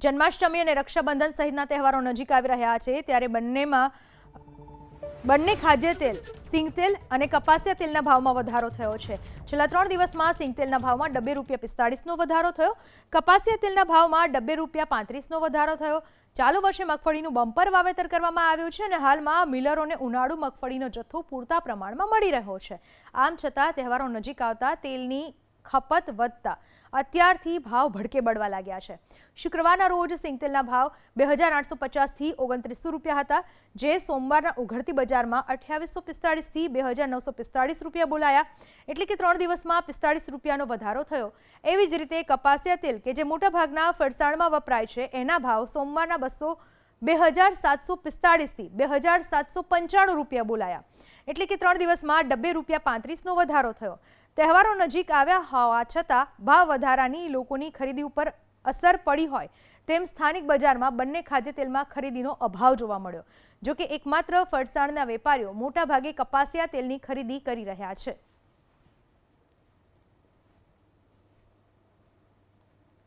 જન્માષ્ટમી અને રક્ષાબંધન સહિતના તહેવારો નજીક આવી રહ્યા છે ત્યારે બંને ખાદ્ય તેલ સિંગતેલ અને કપાસિયા તેલના ભાવમાં વધારો થયો છે। છેલ્લા 3 દિવસમાં સિંગતેલના ભાવમાં ડબ્બે ₹45નો વધારો થયો, કપાસિયા તેલના ભાવમાં ડબ્બે ₹35નો વધારો થયો। ચાલુ વર્ષે મગફળીનું બમ્પર વાવેતર કરવામાં આવ્યું છે અને હાલમાં મિલરોને ઉનાળુ મગફળીનો જથ્થો પૂરતા પ્રમાણમાં મળી રહ્યો છે। આમ છતાં તહેવારો નજીક આવતા તેલની ખપત વધતા અત્યારથી ભાવ ભડકે બળવા લાગ્યા છે। શુક્રવારના રોજ સિંગતેલના ભાવ 2850 થી 2900 રૂપિયા હતા, જે સોમવારના ઉઘડતી બજારમાં 2845 થી 2945 રૂપિયા બોલાયા, એટલે કે 3 દિવસમાં 45 રૂપિયાનો વધારો થયો। એવી જ રીતે કપાસિયા તેલ કે જે મોટાભાગના ફરસાણમાં વપરાય છે એના ભાવ સોમવારના 2745 થી 2795 રૂપિયા બોલાયા, એટલે કે 3 દિવસમાં ડબ્બે ₹35નો વધારો થયો। તહેવારો નજીક આવ્યા હોવા છતાં ભાવ વધારાની લોકોની ખરીદી ઉપર અસર પડી હોય તેમ સ્થાનિક બજારમાં બંને ખાદ્ય તેલમાં ખરીદીનો અભાવ જોવા મળ્યો। જો કે એકમાત્ર ફરસાણના વેપારીઓ મોટાભાગે કપાસિયા તેલની ખરીદી કરી રહ્યા છે।